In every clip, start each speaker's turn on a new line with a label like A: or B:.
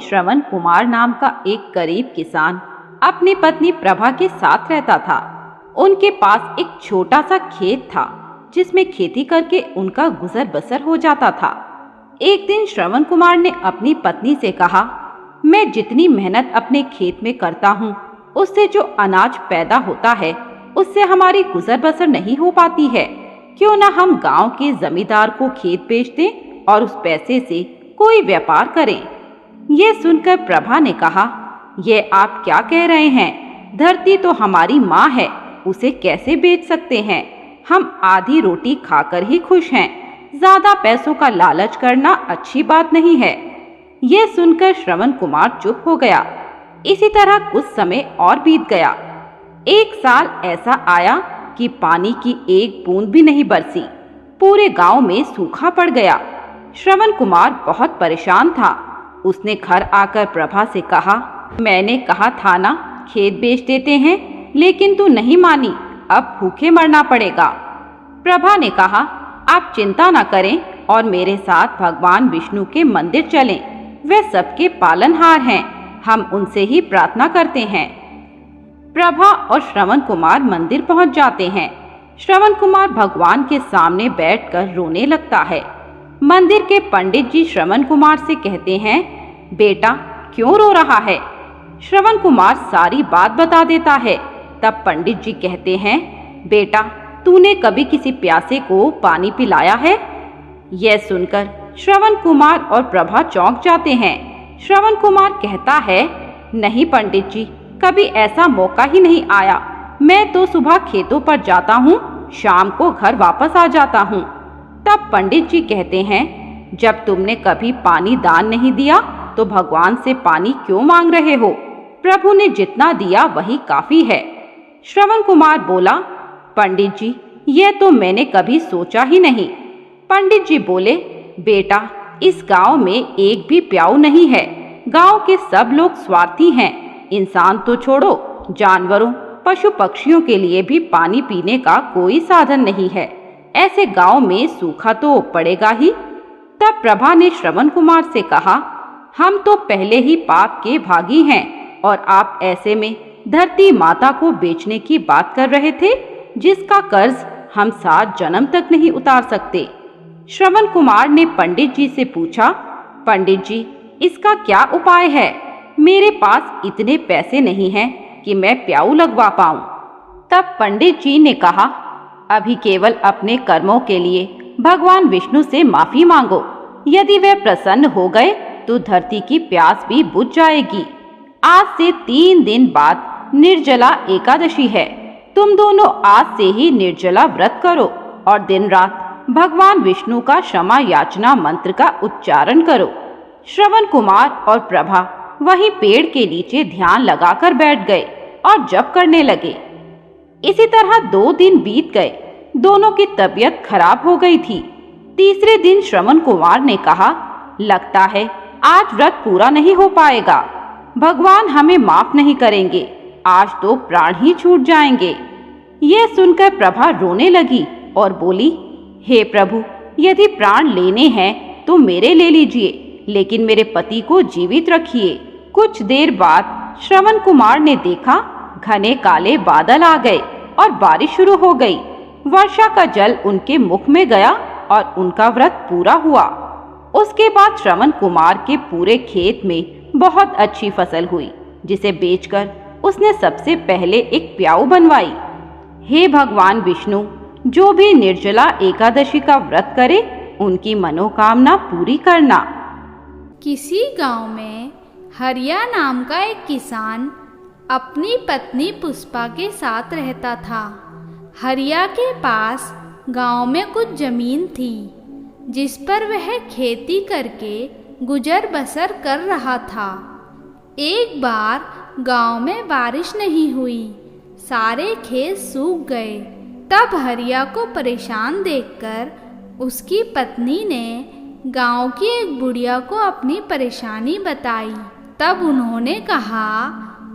A: श्रवण कुमार नाम का एक गरीब किसान अपनी पत्नी प्रभा के साथ रहता था। उनके पास एक छोटा सा खेत था जिसमें खेती करके उनका गुजर बसर हो जाता था। एक दिन श्रवण कुमार ने अपनी पत्नी से कहा, मैं जितनी मेहनत अपने खेत में करता हूँ उससे जो अनाज पैदा होता है उससे हमारी गुजर बसर नहीं हो पाती है। क्यों न हम गांव के जमींदार को खेत बेच दें और उस पैसे से कोई व्यापार करें। ये सुनकर प्रभा ने कहा, ये आप क्या कह रहे हैं? धरती तो हमारी माँ है, उसे कैसे बेच सकते हैं? हम आधी रोटी खाकर ही खुश हैं। ज्यादा पैसों का लालच करना अच्छी बात नहीं है। ये सुनकर श्रवण कुमार चुप हो गया। इसी तरह कुछ समय और बीत गया। एक साल ऐसा आया कि पानी की एक बूंद भी नहीं बरसी। पूरे गांव में सूखा पड़ गया। श्रवण कुमार बहुत परेशान था। उसने घर आकर प्रभा से कहा, मैंने कहा था ना खेत बेच देते हैं, लेकिन तू नहीं मानी। अब भूखे मरना पड़ेगा। प्रभा ने कहा, आप चिंता न करें और मेरे साथ भगवान विष्णु के मंदिर चलें। वे सबके पालनहार हैं, हम उनसे ही प्रार्थना करते हैं। प्रभा और श्रवण कुमार मंदिर पहुंच जाते हैं। श्रवण कुमार भगवान के सामने बैठकर रोने लगता है। मंदिर के पंडित जी श्रवण कुमार से कहते हैं, बेटा क्यों रो रहा है? श्रवण कुमार सारी बात बता देता है। तब पंडित जी कहते हैं, बेटा तूने कभी किसी प्यासे को पानी पिलाया है? यह सुनकर श्रवण कुमार और प्रभा चौंक जाते हैं। श्रवण कुमार कहता है, नहीं पंडित जी, कभी ऐसा मौका ही नहीं आया। मैं तो सुबह खेतों पर जाता हूँ, शाम को घर वापस आ जाता हूँ। तब पंडित जी कहते हैं, जब तुमने कभी पानी दान नहीं दिया तो भगवान से पानी क्यों मांग रहे हो? प्रभु ने जितना दिया वही काफी है। श्रवण कुमार बोला, पंडित जी यह तो मैंने कभी सोचा ही नहीं। पंडित जी बोले, बेटा इस गांव में एक भी प्याऊ नहीं है। गांव के सब लोग स्वार्थी हैं। इंसान तो छोड़ो, जानवरों पशु पक्षियों के लिए भी पानी पीने का कोई साधन नहीं है। ऐसे गांव में सूखा तो पड़ेगा ही। तब प्रभा ने श्रवण कुमार से कहा, हम तो पहले ही पाप के भागी हैं और आप ऐसे में धरती माता को बेचने की बात कर रहे थे, जिसका कर्ज हम 7 जन्म तक नहीं उतार सकते। श्रवण कुमार ने पंडित जी से पूछा, पंडित जी इसका क्या उपाय है? मेरे पास इतने पैसे नहीं हैं कि मैं प्याऊ लगवा पाऊं। तब पंडित जी ने कहा, अभी केवल अपने कर्मों के लिए भगवान विष्णु से माफी मांगो। यदि वे प्रसन्न हो गए तो धरती की प्यास भी बुझ जाएगी। आज से 3 दिन बाद निर्जला एकादशी है। तुम दोनों आज से ही निर्जला व्रत करो और दिन रात भगवान विष्णु का क्षमा याचना मंत्र का उच्चारण करो। श्रवण कुमार और प्रभा वहीं पेड़ के नीचे ध्यान लगाकर बैठ गए और जप करने लगे। इसी तरह 2 दिन बीत गए। दोनों की तबीयत खराब हो गई थी। तीसरे दिन श्रवण कुमार ने कहा, लगता है आज व्रत पूरा नहीं हो पाएगा। भगवान हमें माफ नहीं करेंगे। आज तो प्राण ही छूट जाएंगे। यह सुनकर प्रभा रोने लगी और बोली, हे प्रभु, यदि प्राण लेने हैं तो मेरे ले लीजिए, लेकिन मेरे पति को जीवित रखिए। कुछ देर बाद श्रवण कुमार ने देखा घने काले बादल आ गए और बारिश शुरू हो गई। वर्षा का जल उनके मुख में गया और उनका व्रत पूरा हुआ। उसके बाद श्रवण कुमार के पूरे खेत में बहुत अच्छी फसल हुई, जिसे बेचकर उसने सबसे पहले एक प्याऊ बनवाई। हे भगवान विष्णु, जो भी निर्जला एकादशी का व्रत करे उनकी मनोकामना पूरी करना।
B: किसी गांव में हरिया नाम का एक किसान अपनी पत्नी पुष्पा के साथ रहता था। हरिया के पास गांव में कुछ जमीन थी, जिस पर वह खेती करके गुजर बसर कर रहा था। एक बार गांव में बारिश नहीं हुई, सारे खेत सूख गए। तब हरिया को परेशान देखकर उसकी पत्नी ने गांव की एक बुढ़िया को अपनी परेशानी बताई। तब उन्होंने कहा,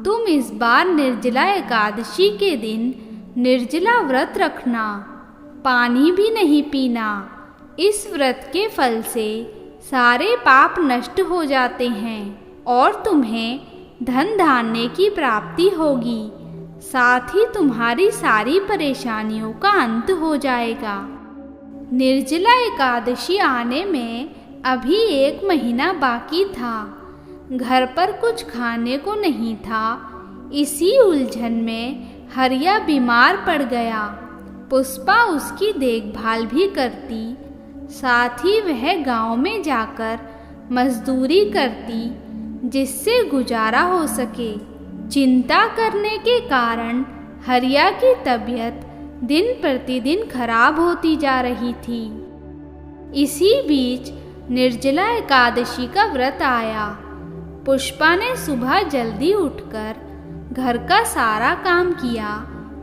B: तुम इस बार निर्जला एकादशी के दिन निर्जला व्रत रखना, पानी भी नहीं पीना। इस व्रत के फल से सारे पाप नष्ट हो जाते हैं। और तुम्हें धन धान्य की प्राप्ति होगी। साथ ही तुम्हारी सारी परेशानियों का अंत हो जाएगा। निर्जला एकादशी आने में अभी 1 महीना बाकी था। घर पर कुछ खाने को नहीं था। इसी उलझन में हरिया बीमार पड़ गया। पुष्पा उसकी देखभाल भी करती, साथ ही वह गांव में जाकर मजदूरी करती जिससे गुजारा हो सके। चिंता करने के कारण हरिया की तबीयत दिन प्रतिदिन खराब होती जा रही थी। इसी बीच निर्जला एकादशी का व्रत आया। पुष्पा ने सुबह जल्दी उठकर घर का सारा काम किया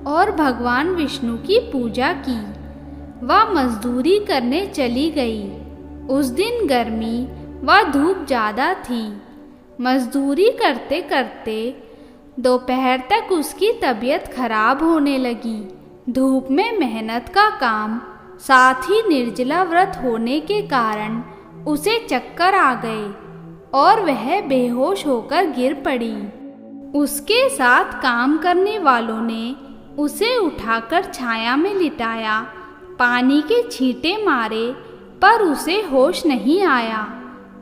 B: और भगवान विष्णु की पूजा की। वह मजदूरी करने चली गई। उस दिन गर्मी व धूप ज़्यादा थी। मजदूरी करते करते दोपहर तक उसकी तबीयत खराब होने लगी। धूप में मेहनत का काम, साथ ही निर्जला व्रत होने के कारण उसे चक्कर आ गए और वह बेहोश होकर गिर पड़ी। उसके साथ काम करने वालों ने उसे उठाकर छाया में लिटाया, पानी के छींटे मारे पर उसे होश नहीं आया।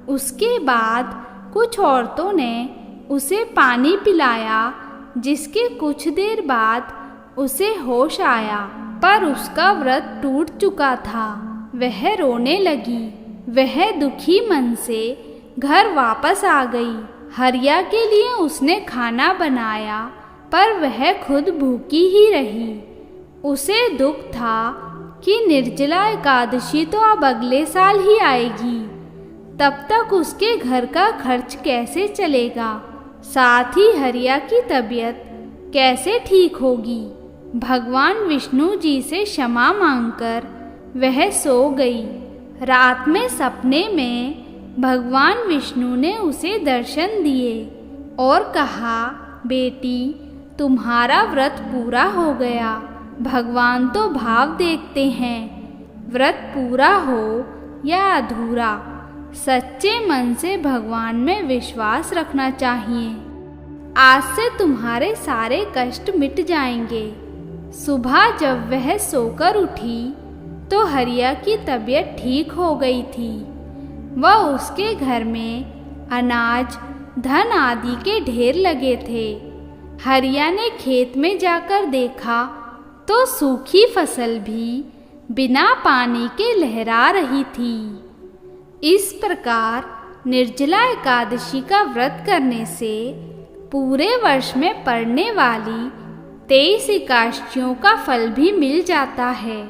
B: उसके बाद कुछ औरतों ने उसे पानी पिलाया, जिसके कुछ देर बाद उसे होश आया, पर उसका व्रत टूट चुका था। वह रोने लगी। वह दुखी मन से घर वापस आ गई। हरिया के लिए उसने खाना बनाया, पर वह खुद भूखी ही रही। उसे दुख था कि निर्जला एकादशी तो अब अगले साल ही आएगी। तब तक उसके घर का खर्च कैसे चलेगा, साथ ही हरिया की तबीयत कैसे ठीक होगी। भगवान विष्णु जी से क्षमा मांगकर वह सो गई। रात में सपने में भगवान विष्णु ने उसे दर्शन दिए और कहा, बेटी, तुम्हारा व्रत पूरा हो गया। भगवान तो भाव देखते हैं, व्रत पूरा हो या अधूरा, सच्चे मन से भगवान में विश्वास रखना चाहिए। आज से तुम्हारे सारे कष्ट मिट जाएंगे। सुबह जब वह सोकर उठी तो हरिया की तबीयत ठीक हो गई थी। वह उसके घर में अनाज, धन आदि के ढेर लगे थे। हरिया ने खेत में जाकर देखा तो सूखी फसल भी बिना पानी के लहरा रही थी। इस प्रकार निर्जला एकादशी का व्रत करने से पूरे वर्ष में पड़ने वाली 23 एकादशियों का फल भी मिल जाता है।